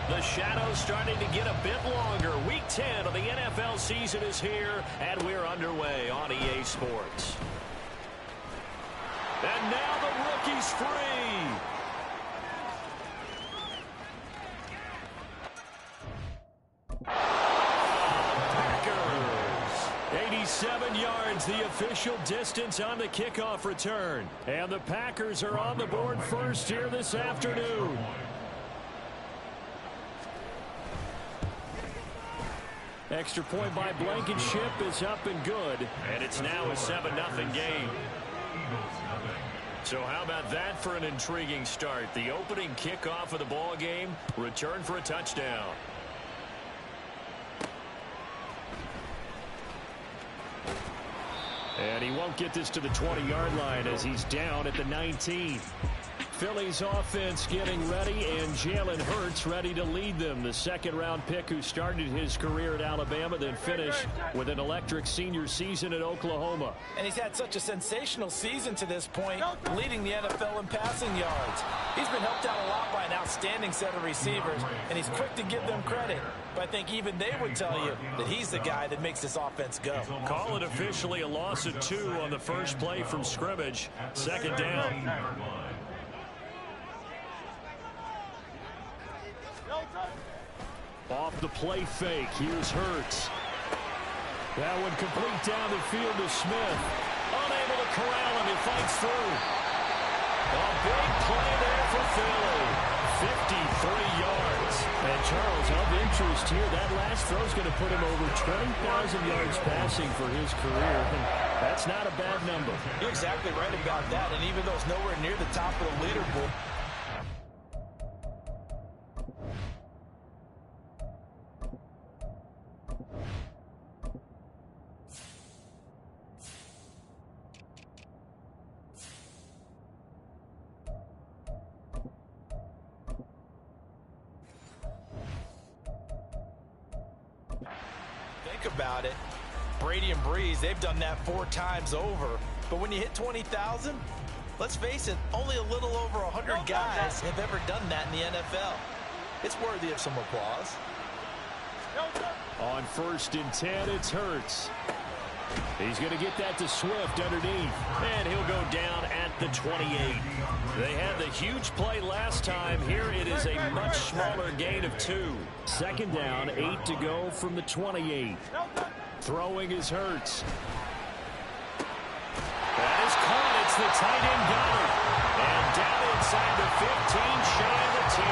The shadow's starting to get a bit longer. Week 10 of the NFL season is here, and we're underway on EA Sports. And now the rookie's free. Packers. 87 yards, the official distance on the kickoff return. And the Packers are on the board first here this afternoon. Extra point by Blankenship is up and good. And it's now a 7-0 game. So how about that for an intriguing start? The opening kickoff of the ball game, return for a touchdown. And he won't get this to the 20-yard line as he's down at the 19. Philly's offense getting ready, and Jalen Hurts ready to lead them. The second-round pick who started his career at Alabama, then finished with an electric senior season at Oklahoma. And he's had such a sensational season to this point, leading the NFL in passing yards. He's been helped out a lot by an outstanding set of receivers, and he's quick to give them credit. But I think even they would tell you that he's the guy that makes this offense go. Call it officially a loss of 2 on the first play from scrimmage. Second down. Off the play fake, here's Hurts. That one complete down the field to Smith. Unable to corral him, he fights through. A big play there for Philly. 53 yards. And Charles, of interest here, that last throw is going to put him over 20,000 yards passing for his career. And that's not a bad number. You're exactly right about that. And even though it's nowhere near the top of the leaderboard, about it. Brady and Breeze, they've done that 4 times over. But when you hit 20,000, let's face it, only a little over 100 guys have ever done that in the NFL. It's worthy of some applause. On 1st and 10, it's Hurts. He's going to get that to Swift underneath, and he'll go down at the 28. They had the huge play last time. Here it is a much smaller gain of 2. Second down, 8 to go from the 28. Throwing is Hurts. That is caught. It's the tight end Goddard. And down inside the 15, shy of the 10.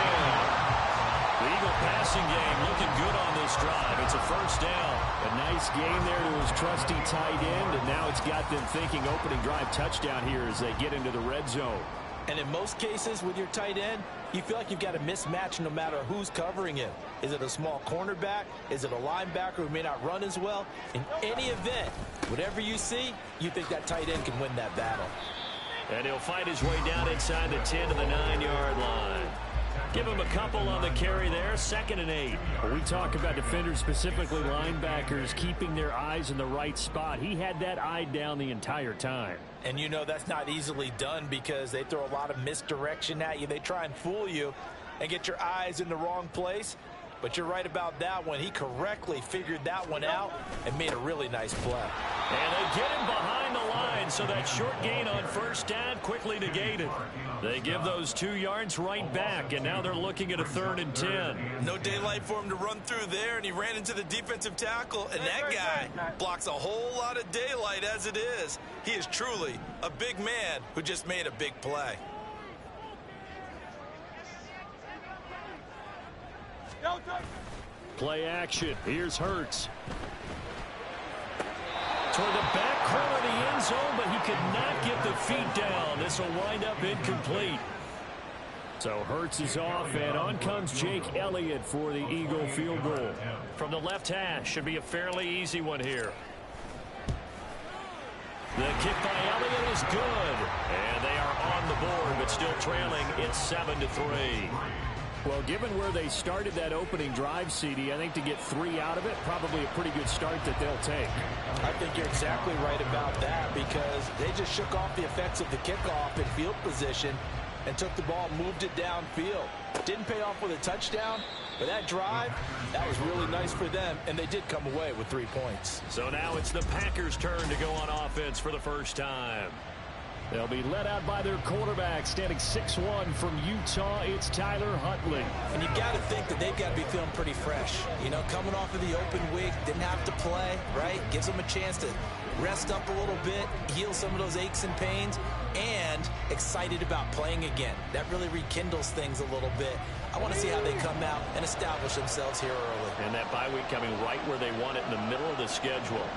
The Eagle passing game looking good on this drive. It's a first down. A nice game there to his trusty tight end, and now it's got them thinking opening drive touchdown here as they get into the red zone. And in most cases with your tight end, you feel like you've got a mismatch no matter who's covering him. Is it a small cornerback? Is it a linebacker who may not run as well? In any event, whatever you see, you think that tight end can win that battle. And he'll fight his way down inside the 10 to the 9-yard line. Give him a couple on the carry there, 2nd and 8. When we talk about defenders, specifically linebackers, keeping their eyes in the right spot, he had that eye down the entire time. And you know that's not easily done because they throw a lot of misdirection at you. They try and fool you and get your eyes in the wrong place. But you're right about that one. He correctly figured that one out and made a really nice play. And they get him behind the line, so that short gain on first down quickly negated. They give those 2 yards right back, and now they're looking at a 3rd and 10. No daylight for him to run through there, and he ran into the defensive tackle, and that guy blocks a whole lot of daylight as it is. He is truly a big man who just made a big play. Play action. Here's Hurts. Toward the back corner of the end zone, but he could not get the feet down. This will wind up incomplete. So Hurts is off, and on comes Jake Elliott for the Eagle field goal. From the left hash, should be a fairly easy one here. The kick by Elliott is good. And they are on the board, but still trailing. It's 7-3. Well, given where they started that opening drive, CD, I think to get 3 out of it, probably a pretty good start that they'll take. I think you're exactly right about that because they just shook off the effects of the kickoff in field position, and took the ball, moved it downfield. Didn't pay off with a touchdown, but that drive, that was really nice for them, and they did come away with 3 points. So now it's the Packers' turn to go on offense for the first time. They'll be led out by their quarterback, standing 6'1" from Utah. It's Tyler Huntley. And you've got to think that they've got to be feeling pretty fresh. You know, coming off of the open week, didn't have to play, right? Gives them a chance to rest up a little bit, heal some of those aches and pains, and excited about playing again. That really rekindles things a little bit. I want to see how they come out and establish themselves here early. And that bye week coming right where they want it, in the middle of the schedule.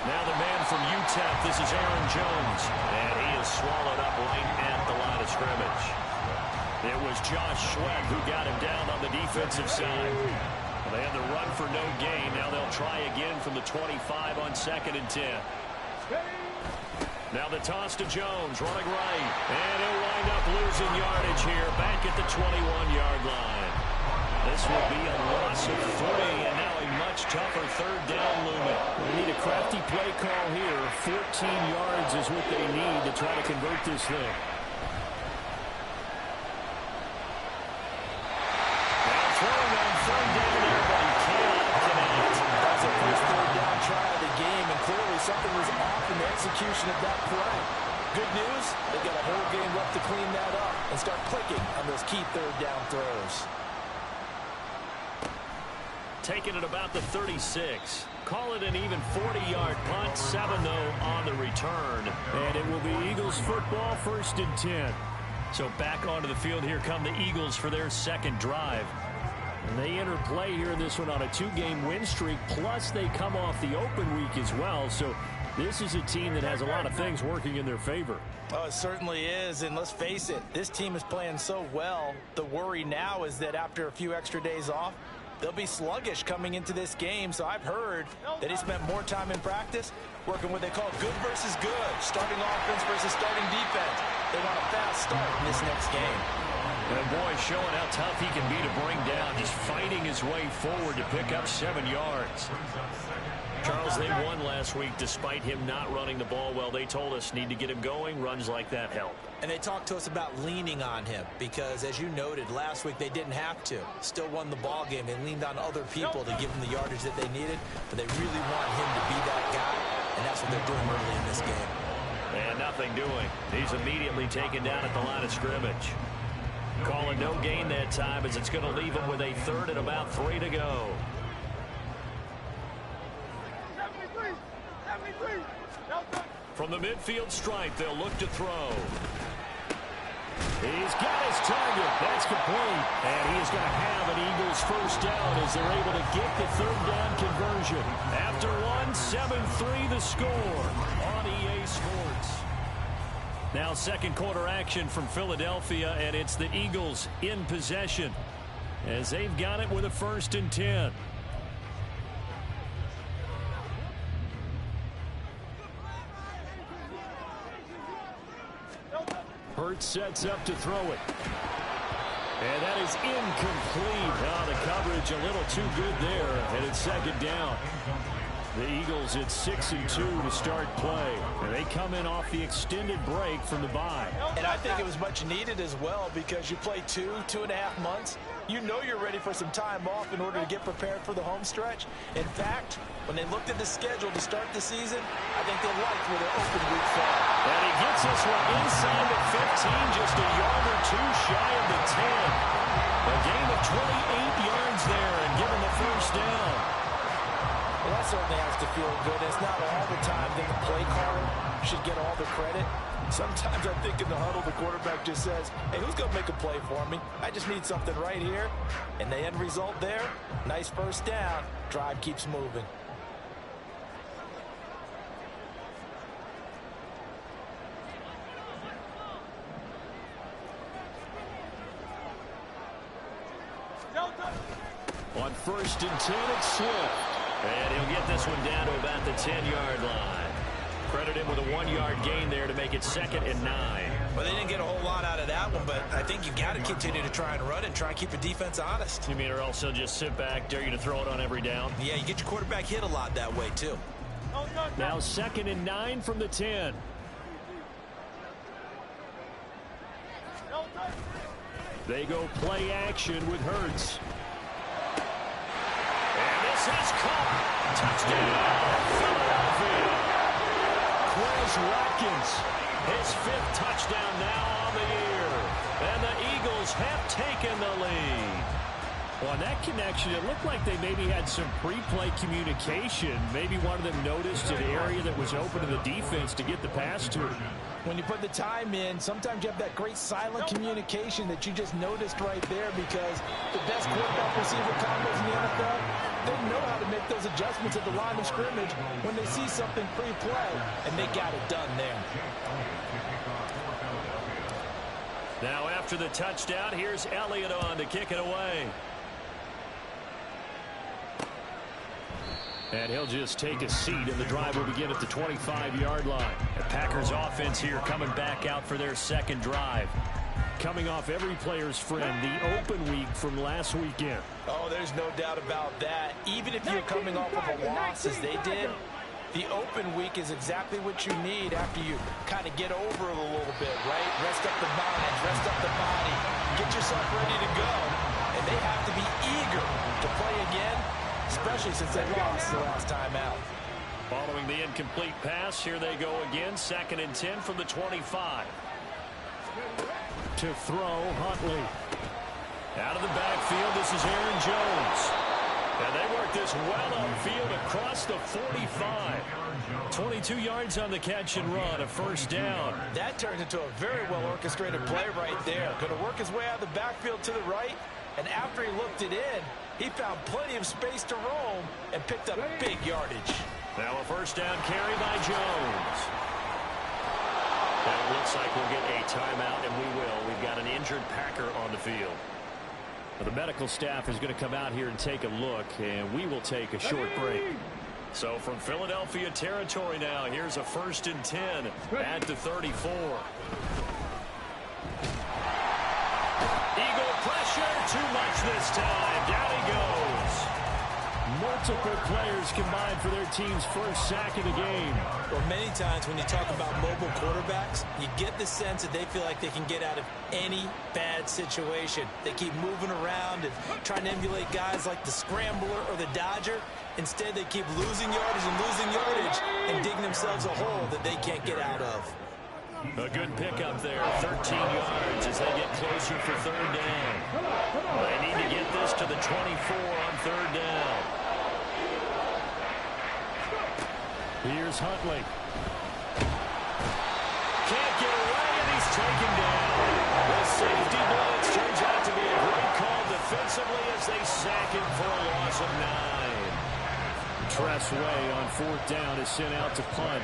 Now the man from UTEP, this is Aaron Jones. And he is swallowed up right at the line of scrimmage. It was Josh Sweat who got him down on the defensive side. Well, they had the run for no gain. Now they'll try again from the 25 on 2nd and 10. Now the toss to Jones, running right. And he'll wind up losing yardage here, back at the 21-yard line. This will be a loss of 3, and now a much tougher 3rd down looming. They need a crafty play call here. 14 yards is what they need to try to convert this thing. Now throwing on 3rd down there, but he cannot connect. That was the first 3rd down try of the game, and clearly something was off in the execution of that play. Good news, they got a whole game left to clean that up and start clicking on those key 3rd down throws. Taking it about the 36. Call it an even 40-yard punt. 7-0 on the return. And it will be Eagles football, 1st and 10. So back onto the field, here come the Eagles for their 2nd drive. And they enter play here in this one on a 2-game win streak, plus they come off the open week as well. So this is a team that has a lot of things working in their favor. Oh, it certainly is, and let's face it, this team is playing so well. The worry now is that after a few extra days off, they'll be sluggish coming into this game. So I've heard that he spent more time in practice working what they call good versus good, starting offense versus starting defense. They want a fast start in this next game. And boy, showing how tough he can be to bring down, just fighting his way forward to pick up 7 yards. Charles, they won last week despite him not running the ball well. They told us need to get him going. Runs like that help. And they talked to us about leaning on him because, as you noted, last week they didn't have to. Still won the ball game. They leaned on other people to give them the yardage that they needed, but they really want him to be that guy, and that's what they're doing early in this game. And nothing doing. He's immediately taken down at the line of scrimmage. Calling no gain that time as it's going to leave him with a 3rd and about 3 to go. From the midfield stripe, they'll look to throw. He's got his target. That's complete. And he is going to have an Eagles 1st down as they're able to get the 3rd down conversion. After one, 7-3 the score on EA Sports. Now 2nd quarter action from Philadelphia, and it's the Eagles in possession as they've got it with a 1st and 10. Hurts sets up to throw it. And that is incomplete. Oh, the coverage a little too good there, and it's 2nd down. The Eagles at 6-2 to start play. And they come in off the extended break from the bye. And I think it was much needed as well because you play 2.5 months. You know you're ready for some time off in order to get prepared for the home stretch. In fact, when they looked at the schedule to start the season, I think they liked where their open week fell. And he gets this one inside the 15, just a yard or 2 shy of the 10. A gain of 28 yards there and given the 1st down. Well, that certainly has to feel good. It's not all the time that the play caller should get all the credit. Sometimes I think in the huddle, the quarterback just says, hey, who's going to make a play for me? I just need something right here. And the end result there, nice 1st down. Drive keeps moving. On 1st and 10, it's Swift. And he'll get this one down to about the 10-yard line. Credit him with a 1-yard gain there to make it 2nd and 9. Well, they didn't get a whole lot out of that one, but I think you've got to continue to try and run it and try and keep the defense honest. You mean or also just sit back, dare you to throw it on every down? Yeah, you get your quarterback hit a lot that way, too. Now 2nd and 9 from the 10. They go play action with Hurts. And this is caught. Touchdown, Philadelphia. Chris Watkins, his 5th touchdown now on the year. And the Eagles have taken the lead. Well, on that connection, it looked like they maybe had some pre-play communication. Maybe one of them noticed an area that was open to the defense to get the pass to. When you put the time in, sometimes you have that great silent communication that you just noticed right there, because the best quarterback receiver combos in the NFL, they know how to make those adjustments at the line of scrimmage when they see something pre-play, and they got it done there. Now after the touchdown, here's Elliott on to kick it away. And he'll just take a seat, and the drive will begin at the 25-yard line. The Packers offense here coming back out for their second drive. Coming off every player's friend, the open week from last weekend. Oh, there's no doubt about that. Even if you're coming off of a loss as they did, the open week is exactly what you need after you kind of get over it a little bit, right? Rest up the mind, rest up the body, get yourself ready to go. And they have to be eager to play again, especially since they lost the last time out. Following the incomplete pass, here they go again. 2nd and 10 from the 25. To throw, Huntley. Out of the backfield, this is Aaron Jones. And they work this well upfield across the 45. 22 yards on the catch and run, a first down. That turns into a very well-orchestrated play right there. Going to work his way out of the backfield to the right, and after he looked it in, he found plenty of space to roam and picked up big yardage. Now a first down carry by Jones. And it looks like we'll get a timeout, and we will. We've got an injured Packer on the field. Now the medical staff is going to come out here and take a look, and we will take a short break. So from Philadelphia territory now, here's a 1st and 10 at the 34. Eagle pressure, too much this time. Down he goes. Multiple players combined for their team's first sack of the game. Well, many times when you talk about mobile quarterbacks, you get the sense that they feel like they can get out of any bad situation. They keep moving around and trying to emulate guys like the Scrambler or the Dodger. Instead, they keep losing yardage and digging themselves a hole that they can't get out of. A good pickup there, 13 yards as they get closer for 3rd down. They need to get this to the 24 on 3rd down. Here's Huntley. Can't get away, and he's taken down. The safety blitz turns out to be a great call defensively as they sack him for a loss of 9. Tressway on 4th down is sent out to punt.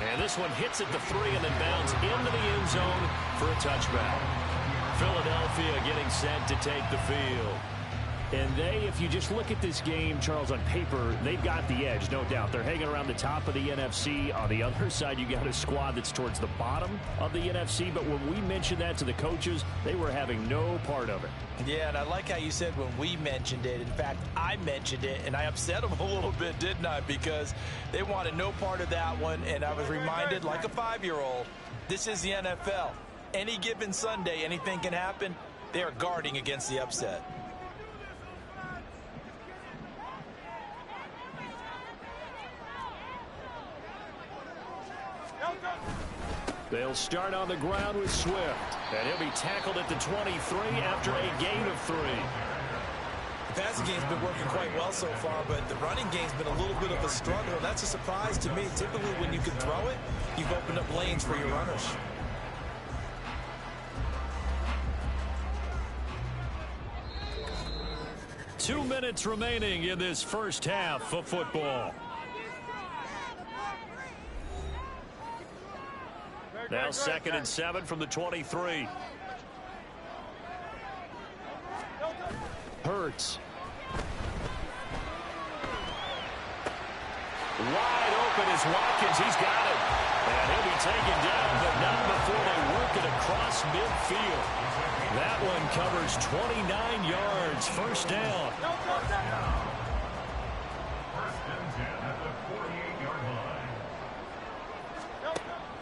And this one hits at the 3 and then bounds into the end zone for a touchback. Philadelphia getting set to take the field. And they, if you just look at this game, Charles, on paper, they've got the edge, no doubt. They're hanging around the top of the NFC. On the other side, you got a squad that's towards the bottom of the NFC. But when we mentioned that to the coaches, they were having no part of it. Yeah, and I like how you said when we mentioned it. In fact, I mentioned it, and I upset them a little bit, didn't I? Because they wanted no part of that one, and I was reminded, like a 5-year-old, this is the NFL. Any given Sunday, anything can happen. They are guarding against the upset. They'll start on the ground with Swift, and he'll be tackled at the 23 after a gain of 3. The passing game's been working quite well so far, but the running game's been a little bit of a struggle. That's a surprise to me. Typically, when you can throw it, you've opened up lanes for your runners. Two minutes remaining in this first half of football. Now 2nd and 7 from the 23. Hurts. Wide open is Watkins. He's got it. And he'll be taken down, but not before they work it across midfield. That one covers 29 yards. First down.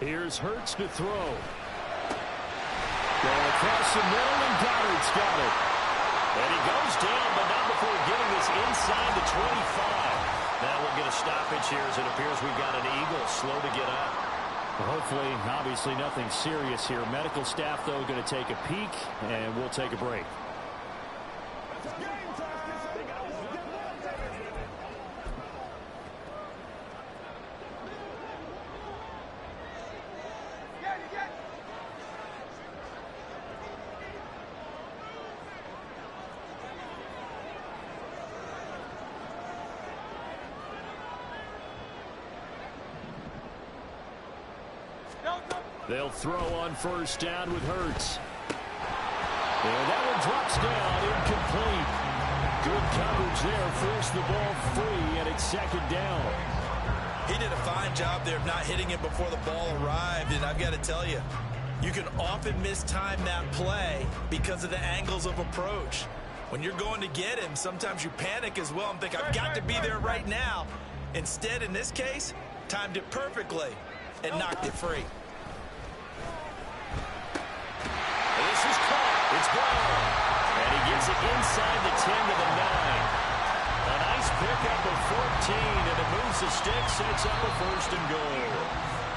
Here's Hurts to throw. Going across the middle, and Goddard's got it. And he goes down, but not before getting this inside the 25. Now we'll get a stoppage here as it appears we've got an Eagle slow to get up. Well, hopefully, obviously nothing serious here. Medical staff, though, going to take a peek, and we'll take a break. They'll throw on first down with Hurts. And that one drops down, incomplete. Good coverage there, forced the ball free, and it's second down. He did a fine job there of not hitting it before the ball arrived, and I've got to tell you, you can often mistime that play because of the angles of approach. When you're going to get him, sometimes you panic as well and think, I've got to be there right now. Instead, in this case, timed it perfectly and knocked it free. This is caught. It's gone. And he gets it inside the 10 to the 9. A nice pickup of 14, and it moves the stick, sets up a first and goal.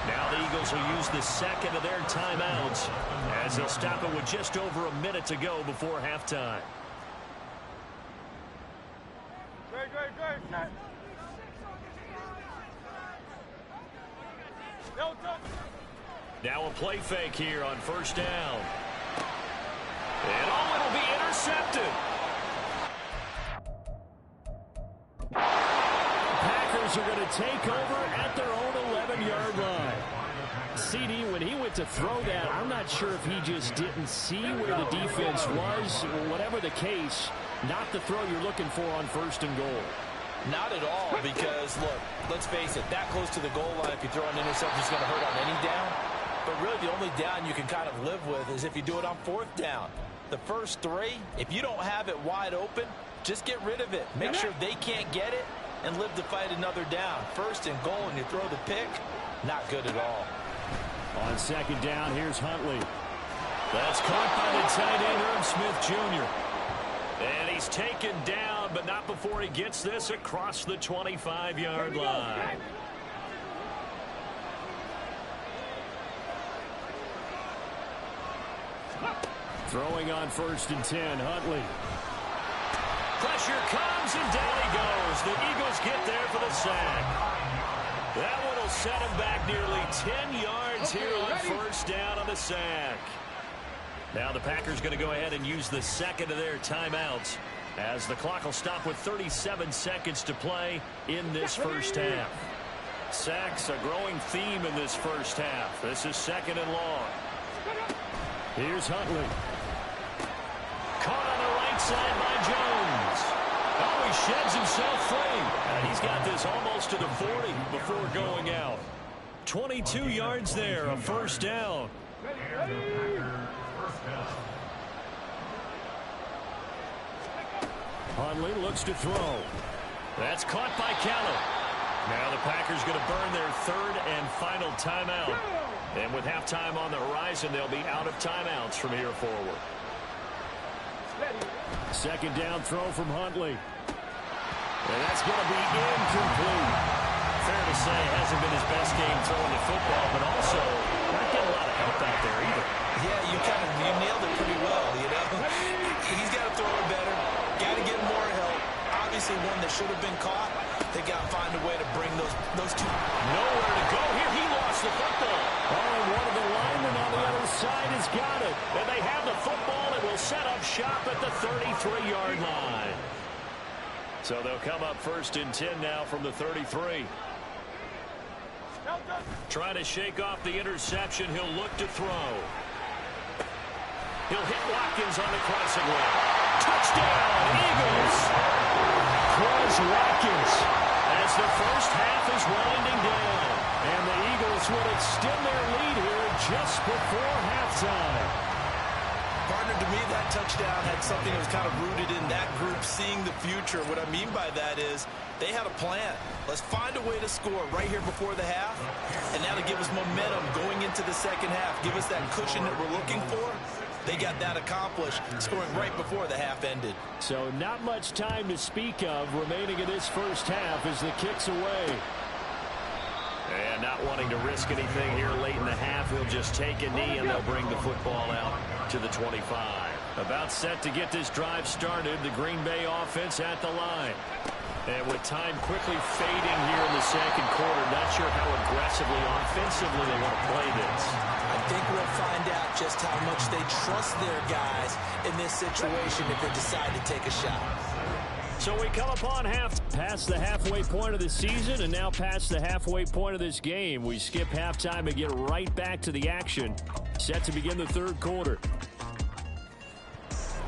Now the Eagles will use the second of their timeouts as they'll stop it with just over a minute to go before halftime. Now a play fake here on first down. And it'll be intercepted. Packers are going to take over at their own 11-yard line. CD, when he went to throw that, I'm not sure if he just didn't see where the defense was. Whatever the case, not the throw you're looking for on first and goal. Not at all, because, look, let's face it, that close to the goal line, if you throw an interception, it's going to hurt on any down. But really, the only down you can kind of live with is if you do it on fourth down. The first three, if you don't have it wide open, just get rid of it. Make sure they can't get it and live to fight another down. First and goal, and you throw the pick, not good at all. On second down, here's Huntley. That's caught by the tight end, Irv Smith Jr. And he's taken down, but not before he gets this across the 25-yard line. Throwing on first and 10, Huntley. Pressure comes, and down he goes. The Eagles get there for the sack. That one will set him back nearly 10 yards here on first down on the sack. Now the Packers going to go ahead and use the second of their timeouts as the clock will stop with 37 seconds to play in this first half. Sacks a growing theme in this first half. This is second and long. Here's Huntley. Caught on the right side by Jones. Oh, he sheds himself free. And he's got this almost to the 40 before going out. 22 yards there, a first down. Huntley looks to throw. That's caught by Callan. Now the Packers going to burn their third and final timeout. And with halftime on the horizon, they'll be out of timeouts from here forward. Second down throw from Huntley. And that's going to be incomplete. Fair to say, hasn't been his best game throwing the football, but also not getting a lot of help out there either. Yeah, you nailed it pretty well, you know. He's got to throw it better. Got to get more help. Obviously one that should have been caught. They got to find a way to bring those two. Nowhere to go here. He lost the football. Oh, and one of the linemen on the other side has got it. And they have the football and will set up shop at the 33-yard line. So they'll come up first and 10 now from the 33. Trying to shake off the interception. He'll look to throw. He'll hit Watkins on the crossing line. Touchdown, Eagles! Quez Watkins as the first half is winding down. And the Eagles would extend their lead here just before halftime. Partner, to me, that touchdown had something that was kind of rooted in that group seeing the future. What I mean by that is they had a plan. Let's find a way to score right here before the half, and that'll give us momentum going into the second half, give us that cushion that we're looking for. They got that accomplished, scoring right before the half ended. So not much time to speak of remaining in this first half as the kick's away. And not wanting to risk anything here late in the half, he'll just take a knee and they'll bring the football out to the 25. About set to get this drive started, the Green Bay offense at the line. And with time quickly fading here in the second quarter, not sure how aggressively offensively they want to play this. I think we'll find out just how much they trust their guys in this situation if they decide to take a shot. So we come upon past the halfway point of the season and now past the halfway point of this game. We skip halftime and get right back to the action. Set to begin the third quarter.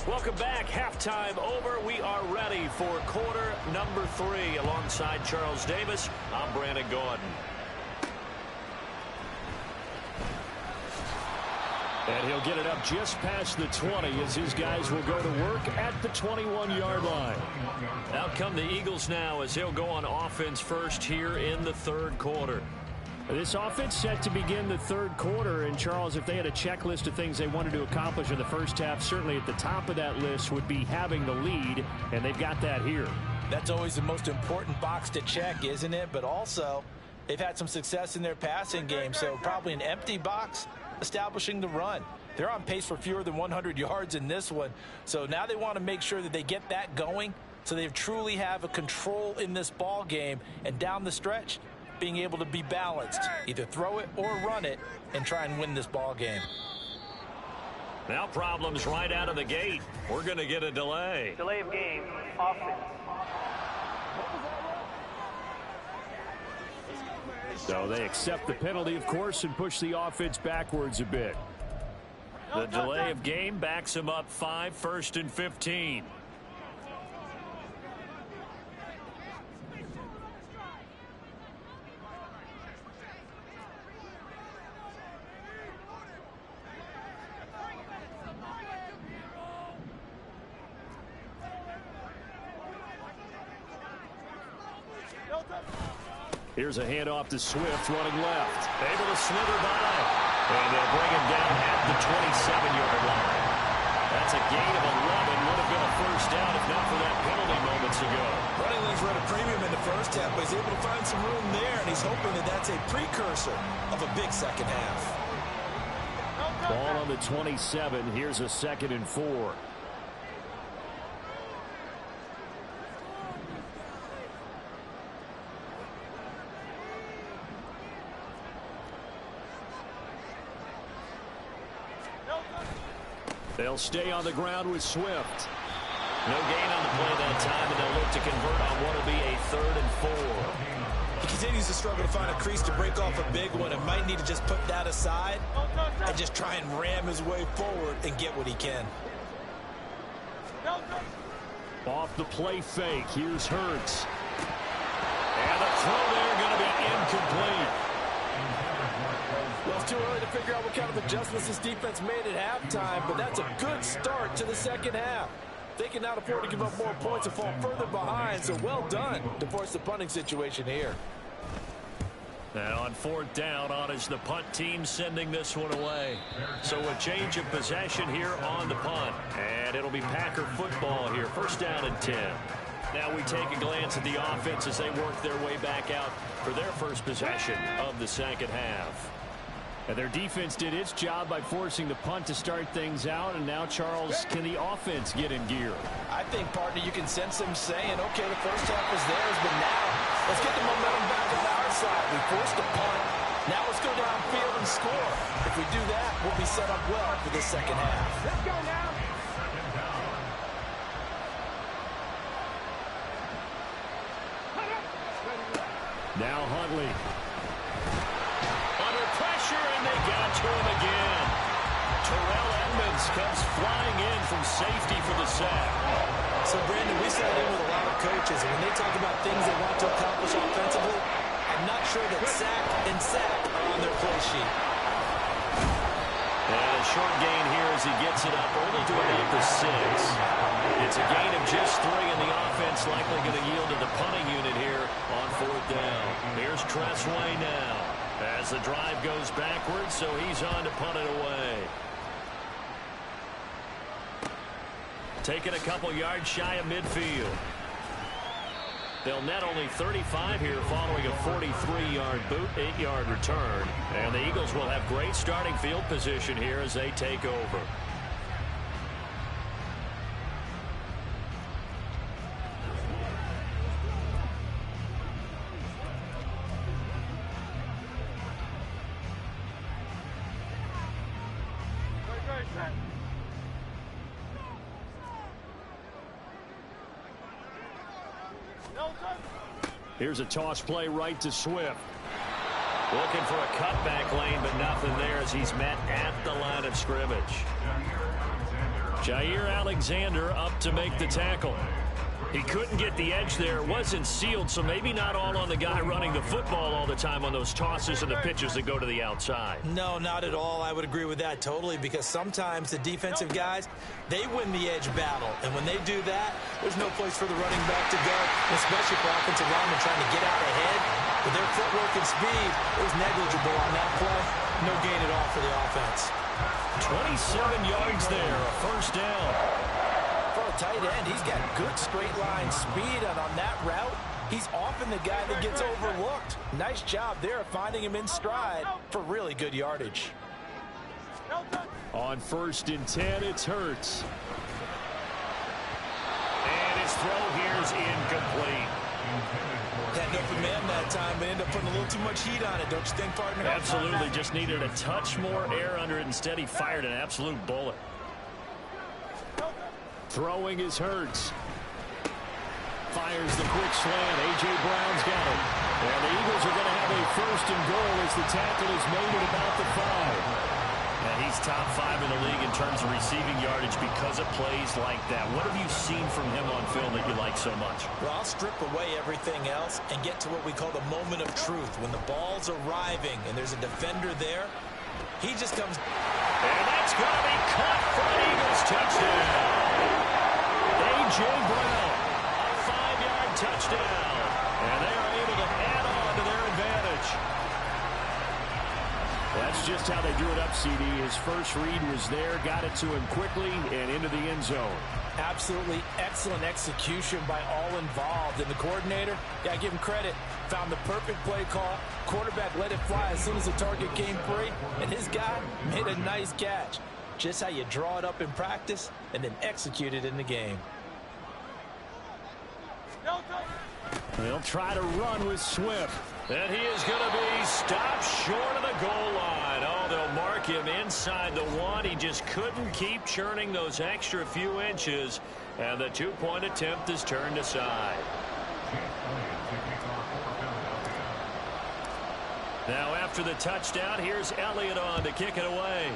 Welcome back. Halftime over. We are ready for quarter number 3. Alongside Charles Davis, I'm Brandon Gordon. And he'll get it up just past the 20 as his guys will go to work at the 21-yard line. Out come the Eagles now as he'll go on offense first here in the third quarter. This offense set to begin the third quarter. And, Charles, if they had a checklist of things they wanted to accomplish in the first half, certainly at the top of that list would be having the lead, and they've got that here. That's always the most important box to check, isn't it? But also, they've had some success in their passing game, so probably an empty box establishing the run. They're on pace for fewer than 100 yards in this one, so now they want to make sure that they get that going so they truly have a control in this ball game, and down the stretch, being able to be balanced, either throw it or run it, and try and win this ball game. Now problems right out of the gate. We're going to get a delay. Delay of game, offense. So they accept the penalty, of course, and push the offense backwards a bit. The delay of game backs him up 5, 1st and 15. Here's a handoff to Swift running left. Able to slither by. And they'll bring him down at the 27-yard line. That's a gain of 11. Would have been a first down if not for that penalty moments ago. Running lanes were at a premium in the first half, but he's able to find some room there, and he's hoping that that's a precursor of a big second half. Ball on the 27. Here's a 2nd and 4. They'll stay on the ground with Swift. No gain on the play that time, and they'll look to convert on what will be a 3rd and 4. He continues to struggle to find a crease to break off a big one and might need to just put that aside and just try and ram his way forward and get what he can. Off the play fake, here's Hurts. And the throw there going to be incomplete. Well, it's too early to figure out what kind of adjustments this defense made at halftime, but that's a good start to the second half. They cannot afford to give up more points and fall further behind, so well done to force the punting situation here. And on 4th down, on is the punt team sending this one away. So a change of possession here on the punt. And it'll be Packer football here. 1st down and 10. Now we take a glance at the offense as they work their way back out for their first possession of the second half. And their defense did its job by forcing the punt to start things out. And now, Charles, can the offense get in gear? I think, partner, you can sense them saying, okay, the first half was theirs, but now let's get the momentum back on our side. We forced a punt. Now let's go downfield and score. If we do that, we'll be set up well for the second half. Let's go now. Now Huntley. Under pressure, and they got to him again. Terrell Edmonds comes flying in from safety for the sack. So, Brandon, we sat in with a lot of coaches, and when they talk about things they want to accomplish offensively, I'm not sure that sack and sack are on their play sheet. And a short gain here as he gets it up, only to about the 6. It's a gain of just 3, and the offense likely going to yield to the punting unit here on 4th down. Here's Tressway now as the drive goes backwards, so he's on to punt it away. Taking a couple yards shy of midfield. They'll net only 35 here following a 43-yard boot, 8-yard return. And the Eagles will have great starting field position here as they take over. Here's a toss play right to Swift. Looking for a cutback lane, but nothing there as he's met at the line of scrimmage. Jair Alexander up to make the tackle. He couldn't get the edge there. It wasn't sealed, so maybe not all on the guy running the football all the time on those tosses and the pitches that go to the outside. No, not at all. I would agree with that totally, because sometimes the defensive guys, they win the edge battle. And when they do that, there's no place for the running back to go, especially for offensive linemen trying to get out ahead. With their footwork and speed, it was negligible on that play. No gain at all for the offense. 27 yards there, a first down. For a tight end, he's got good straight line speed, and on that route, he's often the guy that gets overlooked. Nice job there of finding him in stride for really good yardage. On 1st and 10, it's Hurts. And his throw here's incomplete. Had open man that time, but ended up putting a little too much heat on it, don't you think, partner? Absolutely, just needed a touch more air under it. Instead, he fired an absolute bullet. Throwing is Hurts. Fires the quick slant. A.J. Brown's got it. And the Eagles are going to have a 1st and goal as the tackle is made at about the 5. And he's top 5 in the league in terms of receiving yardage because of plays like that. What have you seen from him on film that you like so much? Well, I'll strip away everything else and get to what we call the moment of truth. When the ball's arriving and there's a defender there, he just comes. And that's going to be caught for an Eagles touchdown. A.J. Brown, a 5-yard touchdown. And they are able to add on to their advantage. That's just how they drew it up, CD. His first read was there, got it to him quickly, and into the end zone. Absolutely excellent execution by all involved. And the coordinator, yeah, give him credit, found the perfect play call. Quarterback let it fly as soon as the target came free, and his guy made a nice catch. Just how you draw it up in practice and then execute it in the game. They'll try to run with Swift. And he is going to be stopped short of the goal line. Oh, they'll mark him inside the 1. He just couldn't keep churning those extra few inches. And the 2-point attempt is turned aside. Now after the touchdown, here's Elliott on to kick it away.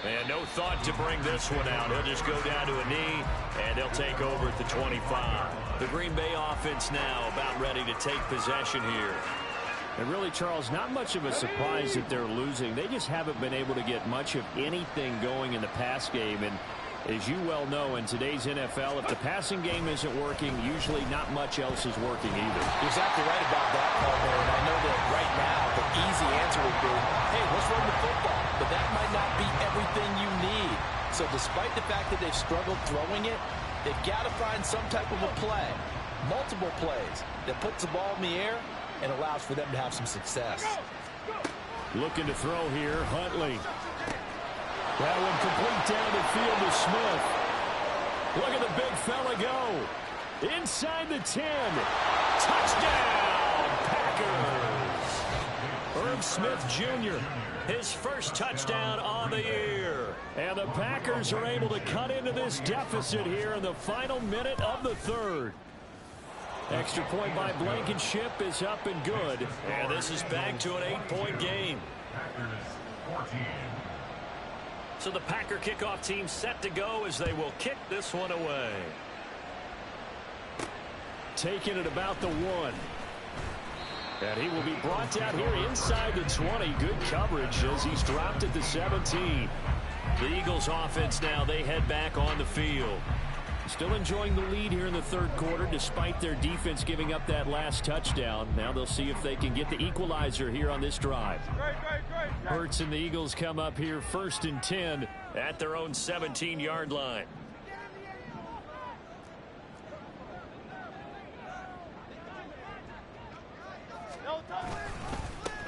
And no thought to bring this one out. He'll just go down to a knee, and they'll take over at the 25. The Green Bay offense now about ready to take possession here. And really, Charles, not much of a surprise that they're losing. They just haven't been able to get much of anything going in the pass game. And as you well know, in today's NFL, if the passing game isn't working, usually not much else is working either. You're exactly right about that, partner. And I know that right now the easy answer would be, hey, let's run the football. But that might not be everything you need. So despite the fact that they've struggled throwing it, they've got to find some type of a play, multiple plays, that puts the ball in the air and allows for them to have some success. Looking to throw here, Huntley. That one complete down the field to Smith. Look at the big fella go. Inside the 10. Touchdown, Packers. Irv Smith Jr., his first touchdown on the year. And the Packers are able to cut into this deficit here in the final minute of the 3rd. Extra point by Blankenship is up and good. And this is back to an 8-point game. So the Packer kickoff team set to go as they will kick this one away. Taking it about the 1. And he will be brought down here inside the 20. Good coverage as he's dropped at the 17. The Eagles offense now, they head back on the field. Still enjoying the lead here in the third quarter despite their defense giving up that last touchdown. Now they'll see if they can get the equalizer here on this drive. Hurts and the Eagles come up here 1st and 10 at their own 17-yard line.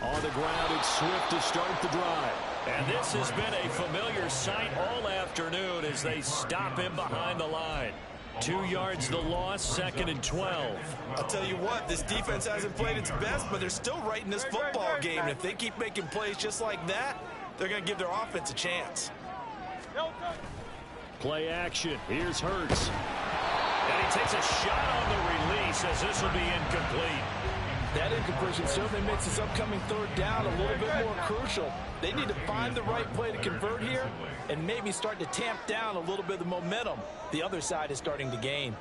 On the ground, it's Swift to start the drive. And this has been a familiar sight all afternoon as they stop him behind the line. 2 yards the loss, 2nd and 12. I'll tell you what, this defense hasn't played its best, but they're still right in this football game. And if they keep making plays just like that, they're going to give their offense a chance. Play action. Here's Hurts. And he takes a shot on the release as this will be incomplete. That incompletion certainly makes this upcoming third down a little bit more crucial. They need to find the right play to convert here and maybe start to tamp down a little bit of the momentum the other side is starting to gain.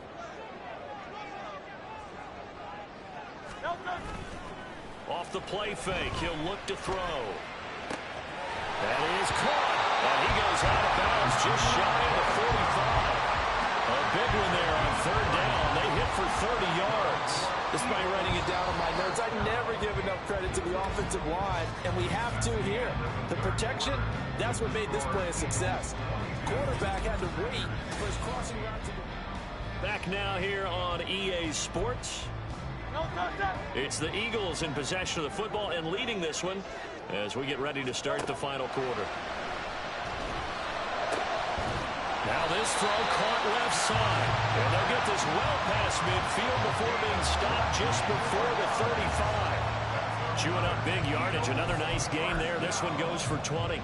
Off the play fake, he'll look to throw. That is caught, and he goes out of bounds just shy of the 45. A big one there on third down. They hit for 30 yards. Despite writing it down on my notes, I never give enough credit to the offensive line, and we have to here. The protection, that's what made this play a success. Quarterback had to wait for his crossing route to the... Back now here on EA Sports. It's the Eagles in possession of the football and leading this one as we get ready to start the final quarter. Now this throw caught left side. And they'll get this well past midfield before being stopped just before the 35. Chewing up big yardage. Another nice gain there. This one goes for 20.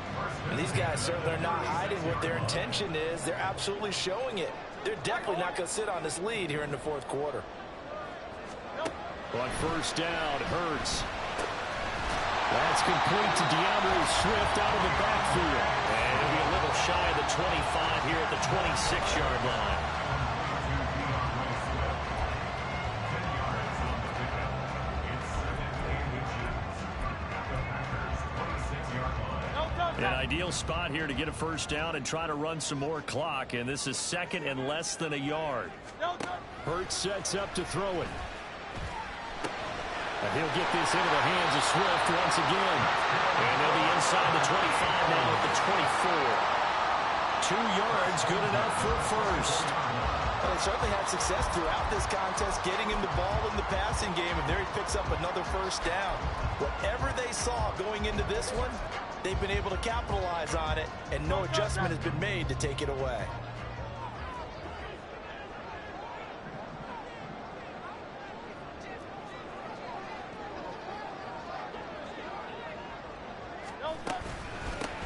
And these guys certainly are not hiding what their intention is. They're absolutely showing it. They're definitely not going to sit on this lead here in the fourth quarter. On first down, Hurts. That's complete to DeAndre Swift out of the backfield. And it'll be a little shy of the 25 here at the 26-yard line. An ideal spot here to get a first down and try to run some more clock. And this is 2nd and less than a yard. Hurts sets up to throw it. And he'll get this into the hands of Swift once again. And they'll be inside the 25 now at the 24. 2 yards, good enough for first. Well, they certainly had success throughout this contest getting him the ball in the passing game, and there he picks up another first down. Whatever they saw going into this one, they've been able to capitalize on it, and no adjustment has been made to take it away.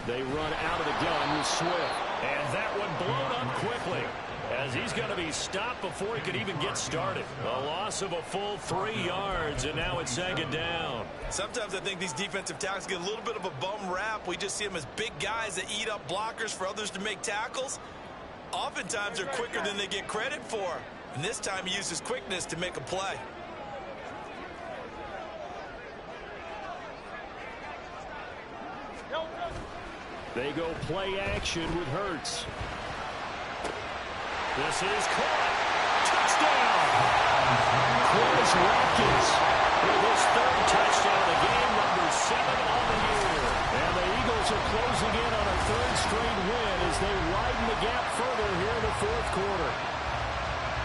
They run out of the gun with Swift. And that one blown up quickly as he's going to be stopped before he could even get started. A loss of a full 3 yards, and now it's 2nd down. Sometimes I think these defensive tackles get a little bit of a bum rap. We just see them as big guys that eat up blockers for others to make tackles. Oftentimes they're quicker than they get credit for. And this time he uses quickness to make a play. They go play action with Hurts. This is caught. Touchdown! Chris Watkins with his 3rd touchdown of the game, number 7 on the year. And the Eagles are closing in on a 3rd straight win as they widen the gap further here in the 4th quarter.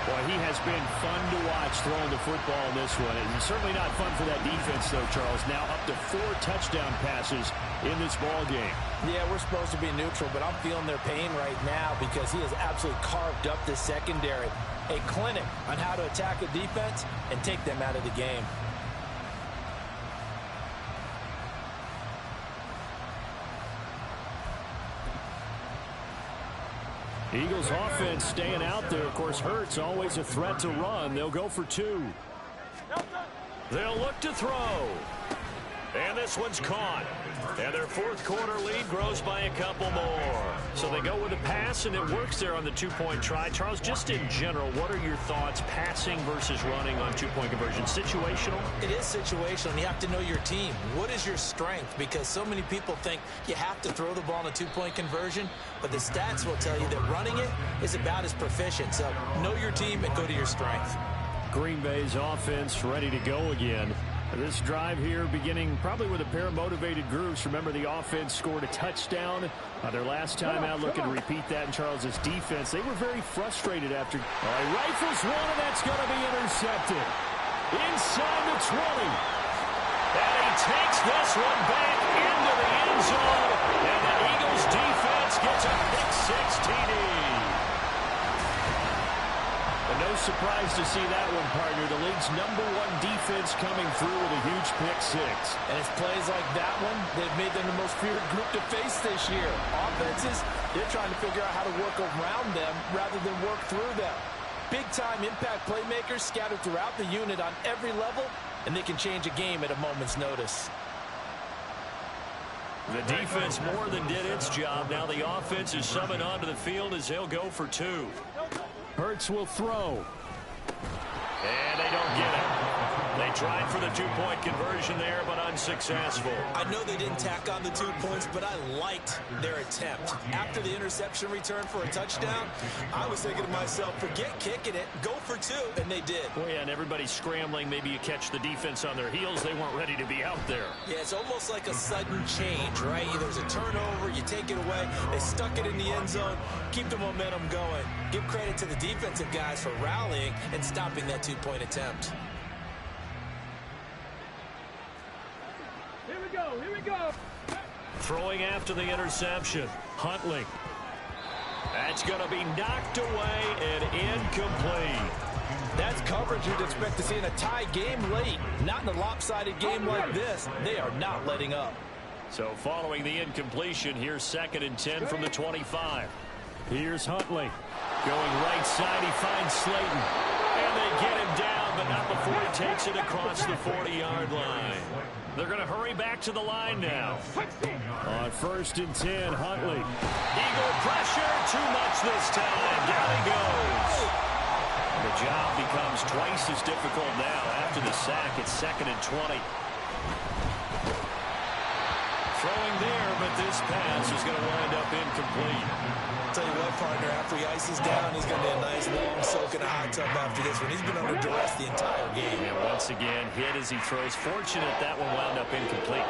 Boy, he has been fun to watch throwing the football in this one. And certainly not fun for that defense, though, Charles. Now up to 4 touchdown passes in this ball game. Yeah, we're supposed to be neutral, but I'm feeling their pain right now because he has absolutely carved up the secondary. A clinic on how to attack a defense and take them out of the game. Eagles offense staying out there. Of course, Hurts always a threat to run. They'll go for 2. They'll look to throw. And this one's caught. And their fourth quarter lead grows by a couple more. So they go with a pass, and it works there on the two-point try. Charles, just in general, what are your thoughts passing versus running on two-point conversion? Situational? It is situational, and you have to know your team. What is your strength? Because so many people think you have to throw the ball in a two-point conversion, but the stats will tell you that running it is about as proficient. So know your team and go to your strength. Green Bay's offense ready to go again. This drive here beginning probably with a pair of motivated groups. Remember, the offense scored a touchdown their last time out. Looking to repeat that in Charles's defense. They were very frustrated after. He rifles one, and that's going to be intercepted. Inside the 20. And he takes this one back into the end zone. And the Eagles defense gets a pick-six TD. No surprise to see that one, partner. The league's #1 defense coming through with a huge pick-six. And it's plays like that one that have made them the most feared group to face this year. Offenses, they're trying to figure out how to work around them rather than work through them. Big-time impact playmakers scattered throughout the unit on every level, and they can change a game at a moment's notice. The defense more than did its job. Now the offense is summoned onto the field as they'll go for two. Hurts will throw. And they don't get it. They tried for the two-point conversion there, but unsuccessful. I know they didn't tack on the 2 points, but I liked their attempt. After the interception return for a touchdown, I was thinking to myself, forget kicking it, go for two, and they did. Well, yeah, and everybody's scrambling. Maybe you catch the defense on their heels. They weren't ready to be out there. Yeah, it's almost like a sudden change, right? There's a turnover, you take it away, they stuck it in the end zone, keep the momentum going. Give credit to the defensive guys for rallying and stopping that two-point attempt. Here we go. Throwing after the interception. Huntley. That's going to be knocked away and incomplete. That's coverage you'd expect to see in a tie game late. Not in a lopsided game like this. They are not letting up. So following the incompletion, here's 2nd and 10 from the 25. Here's Huntley. Going right side, he finds Slayton. And they get him down, but not before he takes it across the 40-yard line. They're going to hurry back to the line now. On 1st and 10, Huntley. Eagle pressure, too much this time. Down he goes. The job becomes twice as difficult now. After the sack, it's 2nd and 20. Throwing there, but this pass is going to wind up incomplete. Tell you what, partner, after he ices down, he's going to be a nice long soak in a hot tub after this one. He's been under duress the entire game. And once again, hit as he throws. Fortunate that one wound up incomplete.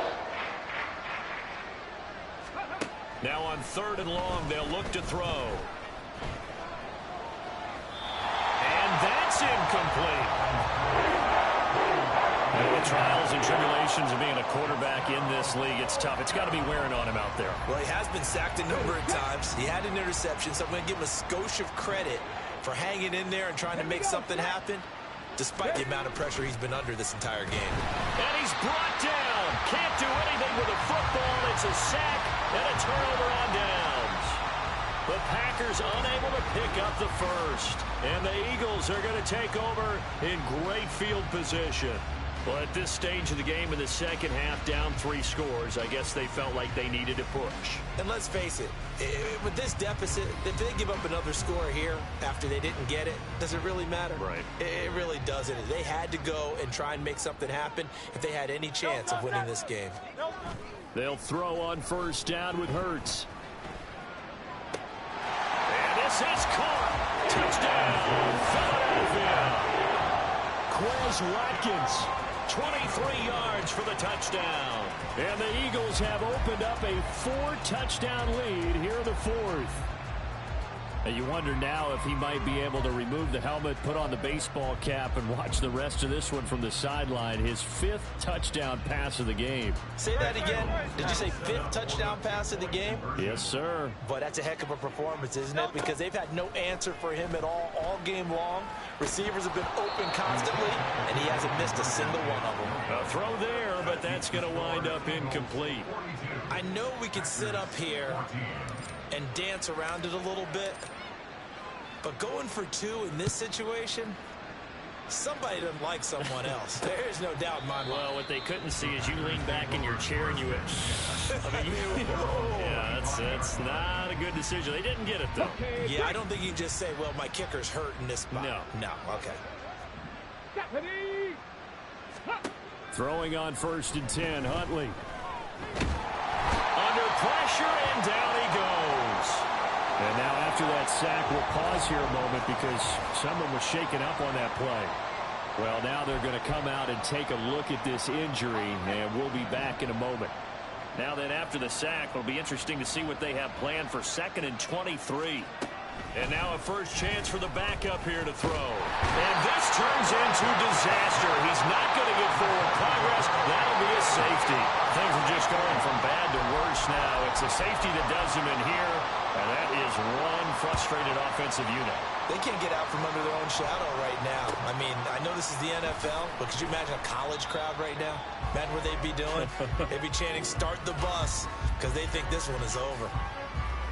Now on 3rd and long, they'll look to throw. And that's incomplete. The trials and tribulations of being a quarterback in this league, it's tough. It's got to be wearing on him out there. Well, he has been sacked a number of times. He had an interception, so I'm going to give him a skosh of credit for hanging in there and trying to make something happen, despite the amount of pressure he's been under this entire game. And he's brought down. Can't do anything with a football. It's a sack and a turnover on downs. The Packers unable to pick up the first. And the Eagles are going to take over in great field position. Well, at this stage of the game in the second half, down 3 scores, I guess they felt like they needed to push. And let's face it, with this deficit, if they give up another score here after they didn't get it, does it really matter? Right. It really doesn't. They had to go and try and make something happen if they had any chance of winning this game. They'll throw on 1st down with Hurts. And this is caught. Touchdown, Philadelphia. Quez Watkins. 23 yards for the touchdown. And the Eagles have opened up a 4-touchdown lead here in the 4th. And you wonder now if he might be able to remove the helmet, put on the baseball cap, and watch the rest of this one from the sideline. His 5th touchdown pass of the game. Say that again. Did you say 5th touchdown pass of the game? Yes, sir. But that's a heck of a performance, isn't it? Because they've had no answer for him at all game long. Receivers have been open constantly, and he hasn't missed a single one of them. A throw there, but that's going to wind up incomplete. I know we could sit up here and dance around it a little bit, but going for 2 in this situation, Somebody doesn't like someone else. There's no doubt in my mind. Well, what they couldn't see is you lean back in your chair and you went, I mean, yeah, that's not a good decision. They didn't get it, though. Yeah, I don't think you can just say, well, my kicker's hurt in this spot. No, okay. Throwing on 1st and 10, Huntley. Under pressure, and down he goes. And now after that sack, we'll pause here a moment because someone was shaken up on that play. Well, now they're going to come out and take a look at this injury, and we'll be back in a moment. Now then, after the sack, it'll be interesting to see what they have planned for 2nd and 23. And now a first chance for the backup here to throw. And this turns into disaster. He's not going to get forward progress. That'll be a safety. Things are just going from bad to worse now. It's a safety that does him in here. And that is one frustrated offensive unit. They can't get out from under their own shadow right now. I mean, I know this is the NFL, but could you imagine a college crowd right now? Imagine what they'd be doing. They'd be chanting, "Start the bus," because they think this one is over.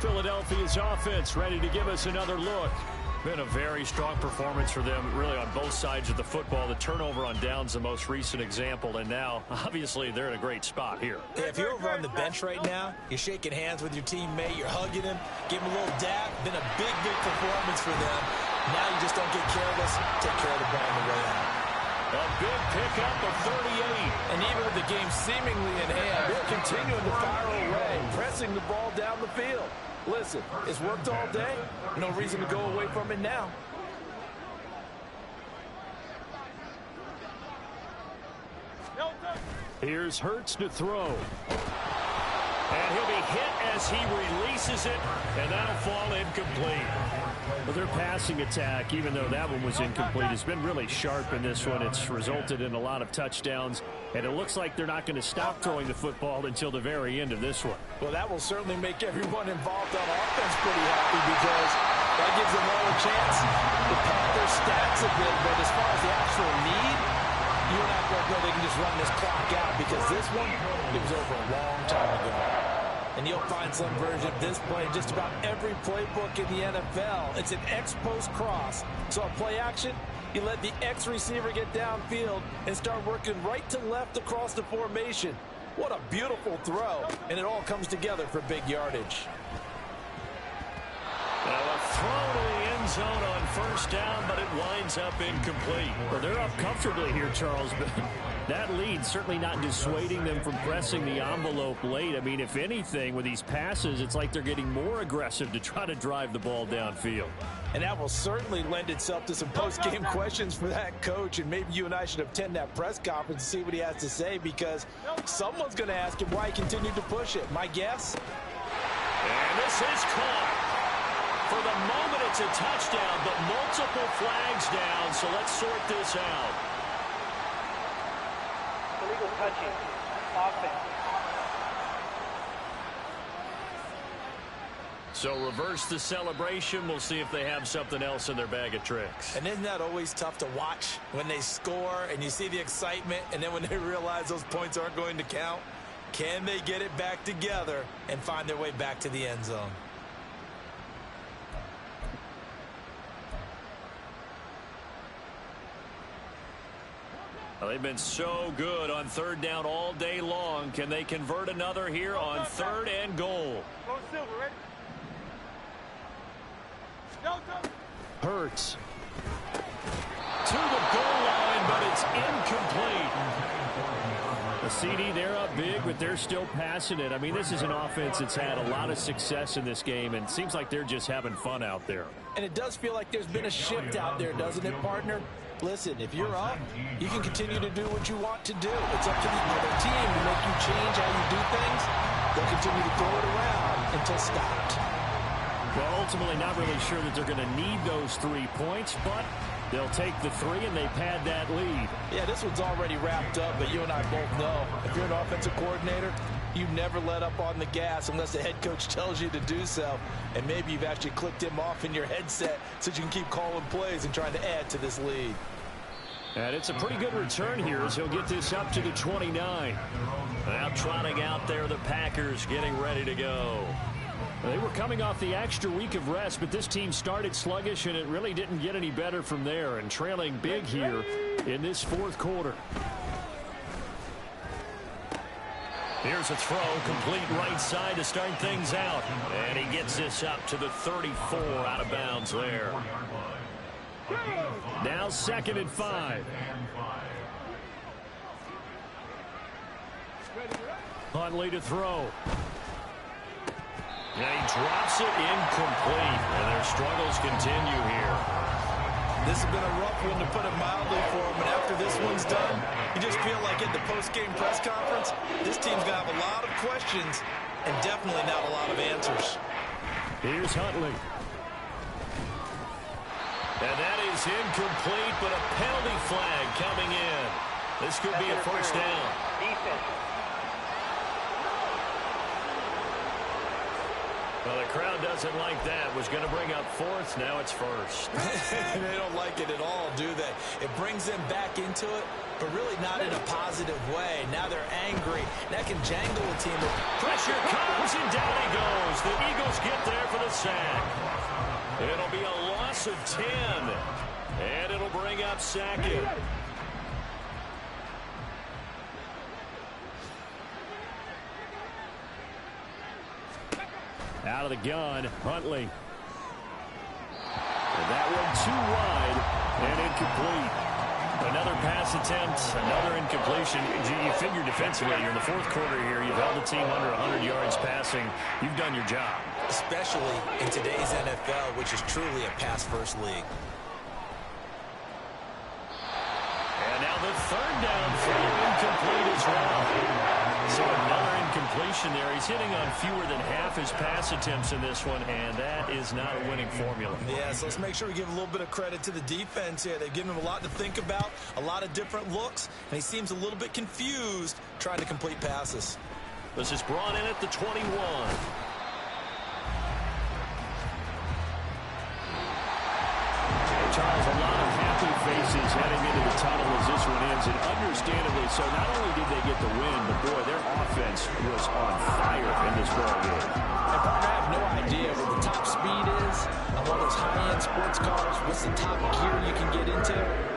Philadelphia's offense ready to give us another look. Been a very strong performance for them, really, on both sides of the football. The turnover on downs, the most recent example, and now, obviously, they're in a great spot here. Yeah, if you're over on the bench right now, you're shaking hands with your teammate, you're hugging him, give him a little dab. Been a big, big performance for them. Now you just don't get careless. Take care of the ball on the way out. A big pickup of 38. And even with the game seemingly in hand, they're continuing to fire away, pressing the ball down the field. Listen, it's worked all day. No reason to go away from it now. Here's Hurts to throw. And he'll be hit as he releases it, and that'll fall incomplete. Well, their passing attack, even though that one was incomplete, has been really sharp in this one. It's resulted in a lot of touchdowns, and it looks like they're not going to stop throwing the football until the very end of this one. Well, that will certainly make everyone involved on offense pretty happy because that gives them all a chance to pad their stats a bit. But as far as the actual need, you're not going to know they can just run this clock out because this one, it was over a long time ago. And you'll find some version of this play in just about every playbook in the NFL. It's an X-post cross. So on play action, you let the X receiver get downfield and start working right to left across the formation. What a beautiful throw. And it all comes together for big yardage. Now a throw to the end zone on 1st down, but it winds up incomplete. Well, they're up comfortably here, Charles, but that lead certainly not dissuading them from pressing the envelope late. I mean, if anything, with these passes, it's like they're getting more aggressive to try to drive the ball downfield. And that will certainly lend itself to some post-game questions for that coach, and maybe you and I should attend that press conference and see what he has to say, because someone's going to ask him why he continued to push it. My guess? And this is caught. For the moment, it's a touchdown, but multiple flags down, so let's sort this out. Illegal touching. Offense. So reverse the celebration. We'll see if they have something else in their bag of tricks. And isn't that always tough to watch when they score and you see the excitement, and then when they realize those points aren't going to count? Can they get it back together and find their way back to the end zone? Well, they've been so good on 3rd down all day long. Can they convert another here on 3rd and goal? Hurts to the goal line, but it's incomplete. The CD, they're up big, but they're still passing it. I mean, this is an offense that's had a lot of success in this game, and it seems like they're just having fun out there. And it does feel like there's been a shift out there, doesn't it, partner? Listen, if you're up, you can continue to do what you want to do. It's up to the other team to make you change how you do things. They'll continue to throw it around until stopped. Well, ultimately not really sure that they're going to need those 3 points, but they'll take the 3 and they pad that lead. Yeah, this one's already wrapped up, but you and I both know if you're an offensive coordinator, you never let up on the gas unless the head coach tells you to do so. And maybe you've actually clicked him off in your headset so you can keep calling plays and trying to add to this lead. And it's a pretty good return here as he'll get this up to the 29. Now trotting out there, the Packers getting ready to go. They were coming off the extra week of rest, but this team started sluggish, and it really didn't get any better from there, and trailing big here in this fourth quarter. Here's a throw, complete right side to start things out. And he gets this up to the 34, out of bounds there. Now 2nd and 5. Huntley to throw. And he drops it incomplete. And their struggles continue here. This has been a rough one, to put it mildly, for him. And after this one's done, you just feel like at the post-game press conference, this team's going to have a lot of questions and definitely not a lot of answers. Here's Huntley. And that is incomplete, but a penalty flag coming in. This could be a first down. Defense. Well, the crowd doesn't like that. Was going to bring up 4th. Now it's 1st. They don't like it at all, do they? It brings them back into it, but really not in a positive way. Now they're angry. That can jangle a team. Pressure comes, and down he goes. The Eagles get there for the sack. It'll be a loss of 10, and it'll bring up 2nd. Out of the gun, Huntley. And that one too wide and incomplete. Another pass attempt, another incompletion. You figure defensively, you're in the fourth quarter here. You've held the team under 100 yards passing. You've done your job. Especially in today's NFL, which is truly a pass-first league. And now the 3rd down throw, incomplete as well. So another incompletion there. He's hitting on fewer than half his pass attempts in this one, and that is not a winning formula. Yeah, so let's make sure we give a little bit of credit to the defense here. They've given him a lot to think about, a lot of different looks, and he seems a little bit confused trying to complete passes. This is brought in at the 21. Charles, a lot of happy faces heading into the tunnel as this one ends, and understandably so. Not only did they get the win, but boy, their offense was on fire in this ball game. And partner, I have no idea what the top speed is on one of those high-end sports cars. What's the top